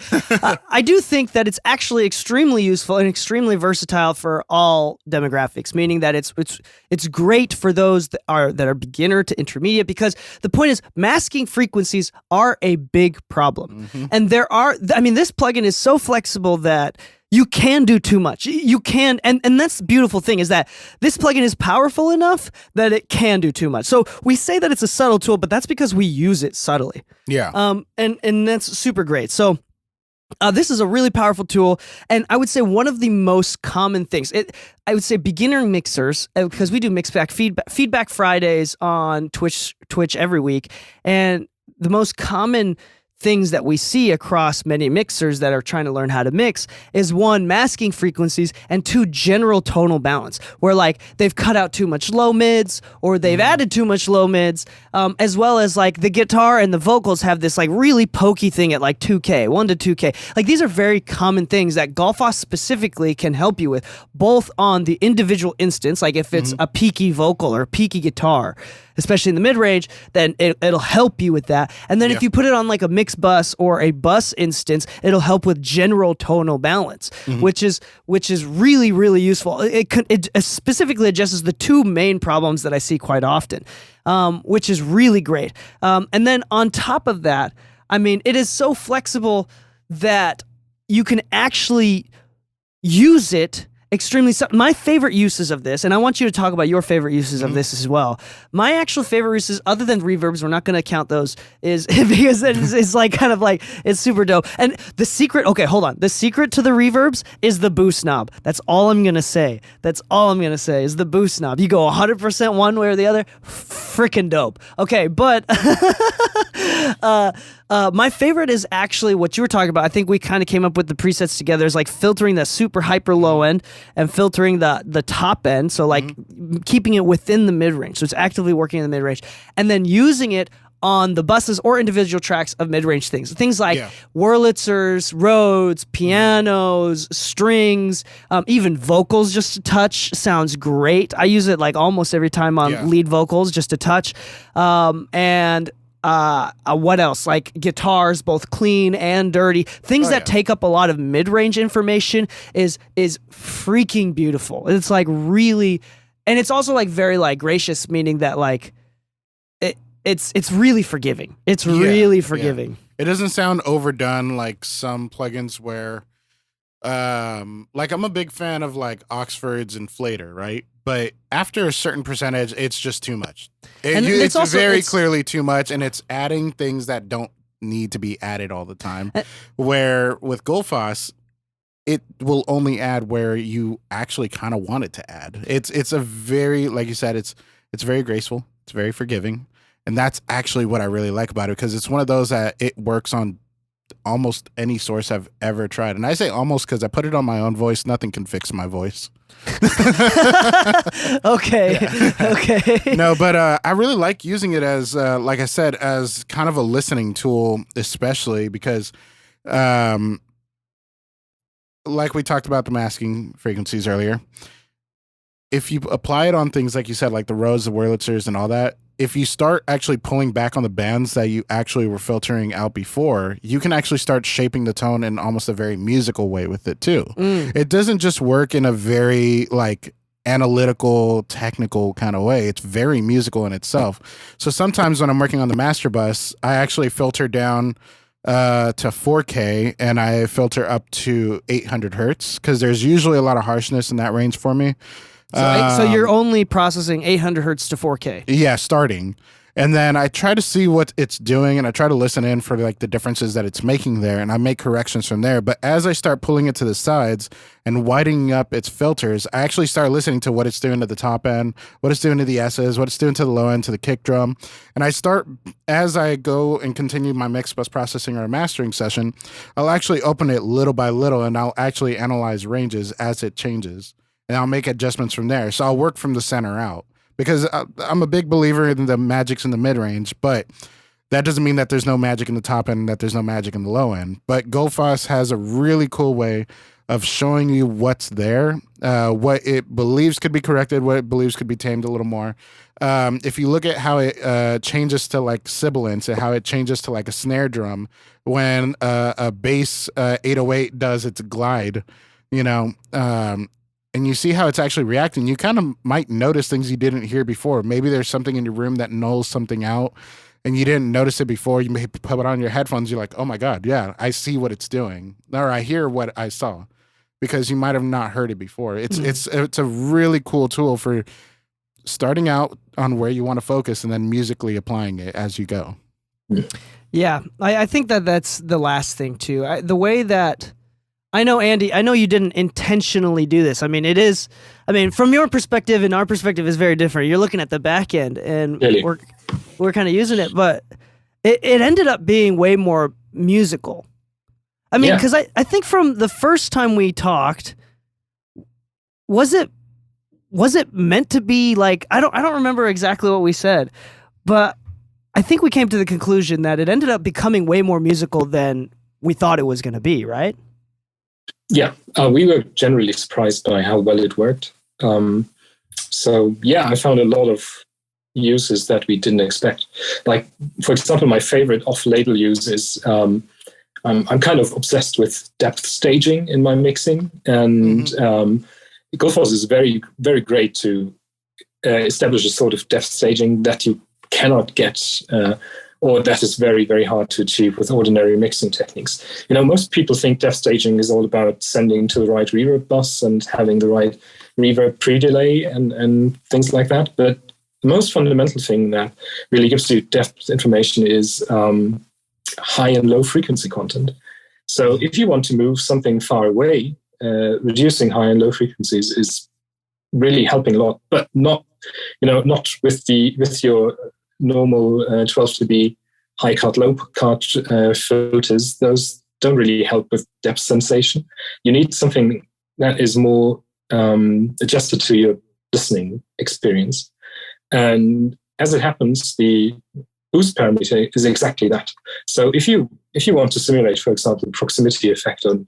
I do think that it's actually extremely useful and extremely versatile for all demographics, meaning that it's great for those that are beginner to intermediate, because the point is masking frequencies are a big problem. And this plugin is so flexible that you can do too much. You can, and that's the beautiful thing, is that this plugin is powerful enough that it can do too much. So we say that it's a subtle tool, but that's because we use it subtly. Yeah. And that's super great. So this is a really powerful tool, and I would say one of the most common things. I would say beginner mixers, because we do feedback Fridays on Twitch every week, and the most common things that we see across many mixers that are trying to learn how to mix is, one, masking frequencies, and two, general tonal balance, where like they've cut out too much low mids or they've added too much low mids, as well as like the guitar and the vocals have this like really pokey thing at like 2K, 1 to 2K. Like these are very common things that Gullfoss specifically can help you with, both on the individual instance, like if it's a peaky vocal or a peaky guitar, especially in the mid-range, then it'll help you with that. And then if you put it on like a mix bus or a bus instance, it'll help with general tonal balance, which is really, really useful. It specifically addresses the two main problems that I see quite often, which is really great. And then on top of that, I mean, it is so flexible that you can actually use it extremely. My favorite uses of this, and I want you to talk about your favorite uses of this as well. My actual favorite uses, other than reverbs, we're not going to count those, is because it's like kind of like, it's super dope. And the secret, okay, hold on. The secret to the reverbs is the boost knob. That's all I'm going to say. That's all I'm going to say is the boost knob. You go 100% one way or the other, freaking dope. Okay, but my favorite is actually what you were talking about. I think we kind of came up with the presets together, is like filtering the super hyper low end and filtering the top end, so like keeping it within the mid-range, so it's actively working in the mid-range, and then using it on the buses or individual tracks of mid-range things like Wurlitzers, Rhodes, pianos, strings, even vocals just a touch sounds great. I use it like almost every time on lead vocals, just a touch. And what else? Like guitars, both clean and dirty. Things that take up a lot of mid-range information is freaking beautiful. It's like really, and it's also like very like gracious, meaning that like it's really forgiving. It's really forgiving. It doesn't sound overdone like some plugins where like I'm a big fan of like Oxford's inflator, right? But after a certain percentage, it's just too much. It's also very clearly too much, and it's adding things that don't need to be added all the time. Where with Gullfoss, it will only add where you actually kind of want it to add. It's a very, like you said, it's very graceful. It's very forgiving, and that's actually what I really like about it, because it's one of those that it works on almost any source I've ever tried. And I say almost because I put it on my own voice. Nothing can fix my voice. Okay. No, but I really like using it as, like I said, as kind of a listening tool, especially because, like we talked about the masking frequencies earlier, if you apply it on things like you said, like the Rhodes, the Wurlitzers, and all that, if you start actually pulling back on the bands that you actually were filtering out before, you can actually start shaping the tone in almost a very musical way with it too. It doesn't just work in a very like analytical, technical kind of way. It's very musical in itself. So sometimes when I'm working on the master bus, I actually filter down to 4K and I filter up to 800 hertz because there's usually a lot of harshness in that range for me. So you're only processing 800 hertz to 4K. Yeah, starting. And then I try to see what it's doing and I try to listen in for like the differences that it's making there and I make corrections from there. But as I start pulling it to the sides and widening up its filters, I actually start listening to what it's doing to the top end, what it's doing to the S's, what it's doing to the low end, to the kick drum. And I start, as I go and continue my mix bus processing or mastering session, I'll actually open it little by little and I'll actually analyze ranges as it changes. And I'll make adjustments from there. So I'll work from the center out. Because I'm a big believer in the magics in the mid-range, but that doesn't mean that there's no magic in the top end and that there's no magic in the low end. But Gullfoss has a really cool way of showing you what's there, what it believes could be corrected, what it believes could be tamed a little more. If you look at how it changes to like sibilance and how it changes to like a snare drum when a bass 808 does its glide, you know, and you see how it's actually reacting, you kind of might notice things you didn't hear before. Maybe there's something in your room that nulls something out and you didn't notice it before. You may put it on your headphones. You're like, oh my God, yeah, I see what it's doing. Or I hear what I saw because you might have not heard it before. It's a really cool tool for starting out on where you want to focus and then musically applying it as you go. Yeah, I think that's the last thing too. The way that... I know, Andy, I know you didn't intentionally do this. I mean, from your perspective and our perspective is very different. You're looking at the back end and really? we're kind of using it, but it ended up being way more musical. I mean, because I think from the first time we talked, was it meant to be like, I don't remember exactly what we said, but I think we came to the conclusion that it ended up becoming way more musical than we thought it was going to be, right? Yeah, we were generally surprised by how well it worked. So yeah, I found a lot of uses that we didn't expect. Like, for example, my favorite off-label use is I'm kind of obsessed with depth staging in my mixing, and Gullfoss is very, very great to establish a sort of depth staging that you cannot get or that is very, very hard to achieve with ordinary mixing techniques. You know, most people think depth staging is all about sending to the right reverb bus and having the right reverb pre-delay and things like that. But the most fundamental thing that really gives you depth information is high and low frequency content. So if you want to move something far away, reducing high and low frequencies is really helping a lot, but not with your normal 12 dB high cut, low cut filters. Those don't really help with depth sensation. You need something that is more adjusted to your listening experience. And as it happens, the boost parameter is exactly that. So if you want to simulate, for example, the proximity effect on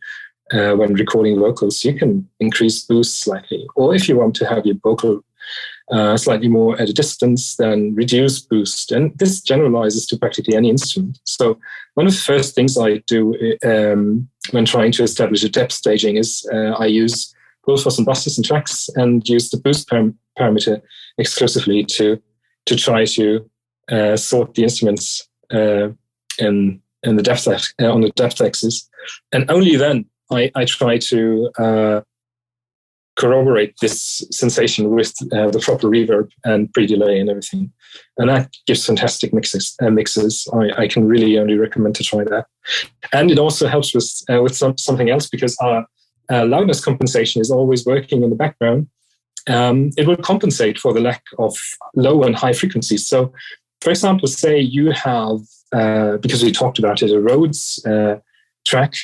when recording vocals, you can increase boost slightly. Or if you want to have your vocal slightly more at a distance, then reduce boost. And this generalizes to practically any instrument. So one of the first things I do when trying to establish a depth staging is I use Gullfoss and buses and tracks and use the boost parameter exclusively to try to sort the instruments in the depth on the depth axis. And only then I try to corroborate this sensation with the proper reverb and pre-delay and everything. And that gives fantastic mixes. I can really only recommend to try that. And it also helps with something else, because our loudness compensation is always working in the background. It will compensate for the lack of low and high frequencies. So, for example, say you have, because we talked about it, a Rhodes track,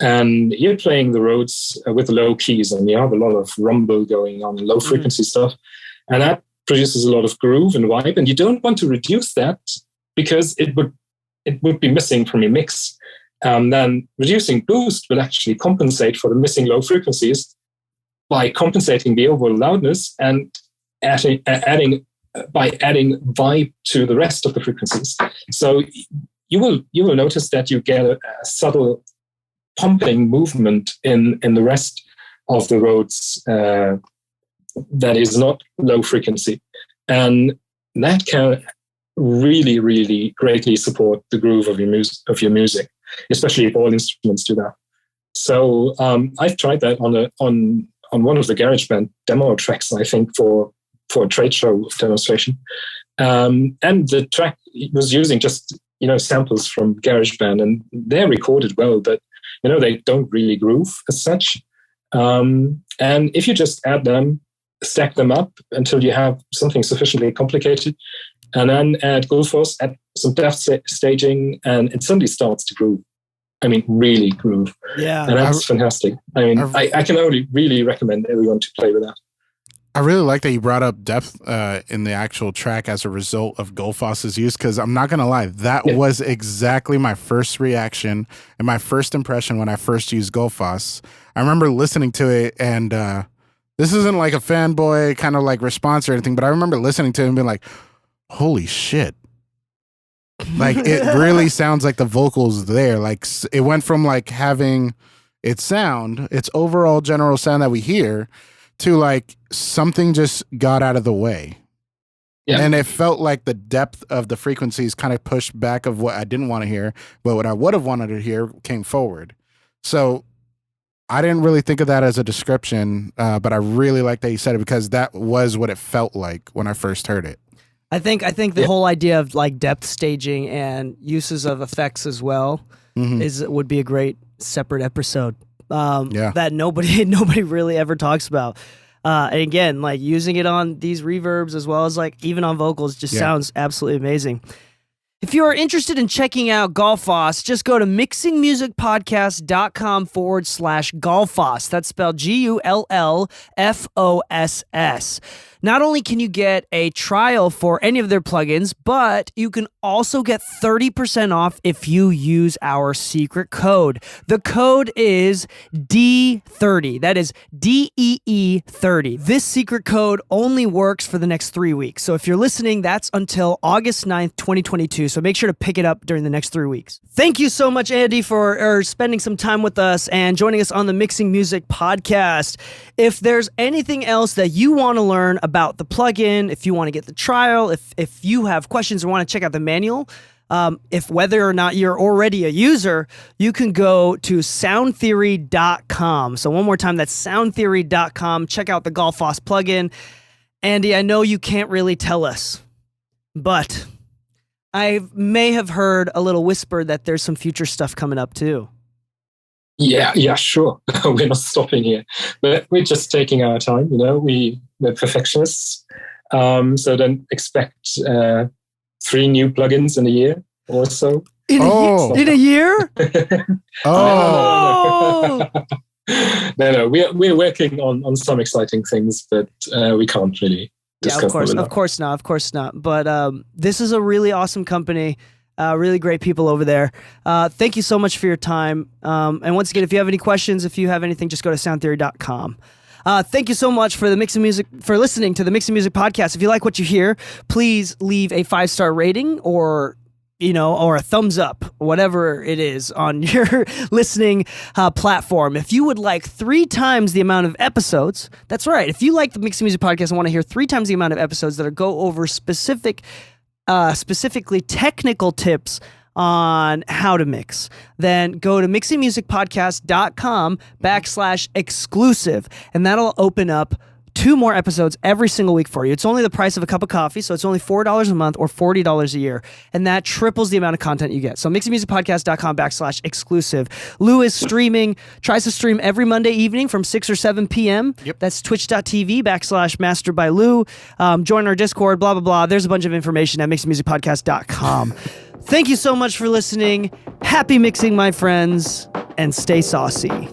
and you're playing the Rhodes with low keys, and you have a lot of rumble going on, low frequency stuff, and that produces a lot of groove and vibe. And you don't want to reduce that because it would be missing from your mix. Then reducing boost will actually compensate for the missing low frequencies by compensating the overall loudness and adding by adding vibe to the rest of the frequencies. So you will notice that you get a subtle pumping movement in the rest of the roads that is not low frequency, and that can really, really greatly support the groove of your music, especially if all instruments do that. So I've tried that on one of the GarageBand demo tracks, I think, for a trade show demonstration, and the track was using just samples from GarageBand, and they're recorded well, but they don't really groove as such. And if you just add them, stack them up until you have something sufficiently complicated, and then add Gullfoss, add some depth staging, and it suddenly starts to groove. I mean, really groove. Yeah. And that's fantastic. I mean, I can only really recommend everyone to play with that. I really like that you brought up depth in the actual track as a result of Gullfoss's use, because I'm not going to lie, that was exactly my first reaction and my first impression when I first used Gullfoss. I remember listening to it, and this isn't like a fanboy kind of like response or anything, but I remember listening to it and being like, holy shit. Like, it really sounds like the vocals there. Like, it went from like having its sound, its overall general sound that we hear, to like something just got out of the way. Yeah. And it felt like the depth of the frequencies kind of pushed back of what I didn't want to hear, but what I would have wanted to hear came forward. So I didn't really think of that as a description, but I really like that you said it, because that was what it felt like when I first heard it. I think the whole idea of like depth staging and uses of effects as well would be a great separate episode. That nobody really ever talks about. And again, like using it on these reverbs as well as like even on vocals just sounds absolutely amazing. If you are interested in checking out Gullfoss, just go to mixingmusicpodcast.com/Gullfoss. That's spelled Gullfoss. Not only can you get a trial for any of their plugins, but you can also get 30% off if you use our secret code. The code is D30. That is DEE30. This secret code only works for the next 3 weeks. So if you're listening, that's until August 9th, 2022. So make sure to pick it up during the next 3 weeks. Thank you so much, Andy, for spending some time with us and joining us on the Mixing Music podcast. If there's anything else that you want to learn about the plugin, if you want to get the trial, if you have questions or want to check out the manual, if whether or not you're already a user, you can go to soundtheory.com. So one more time, that's soundtheory.com. Check out the Gullfoss plugin. Andy, I know you can't really tell us, but I may have heard a little whisper that there's some future stuff coming up too. Yeah, sure. We're not stopping here, but we're just taking our time. We're perfectionists. So don't expect 3 new plugins in a year or so. In a year? Oh. No. We're working on some exciting things, but we can't really discuss them. Of course not. But this is a really awesome company. Really great people over there. Thank you so much for your time. And once again, if you have any questions, if you have anything, just go to soundtheory.com. Thank you so much for listening to the Mixing Music podcast. If you like what you hear, please leave a 5-star rating or a thumbs up, whatever it is on your listening platform. If you would like 3 times the amount of episodes, that's right. If you like the Mixing Music podcast and want to hear 3 times the amount of episodes that go over specifically technical tips on how to mix, then go to mixingmusicpodcast.com/exclusive, and that'll open up 2 more episodes every single week for you. It's only the price of a cup of coffee, so it's only $4 a month or $40 a year, and that triples the amount of content you get. So mixingmusicpodcast.com/exclusive. Lu is tries to stream every Monday evening from 6 or 7 p.m. Yep. That's twitch.tv/masterbylou. Join our Discord, blah, blah, blah. There's a bunch of information at mixingmusicpodcast.com. Thank you so much for listening. Happy mixing, my friends, and stay saucy.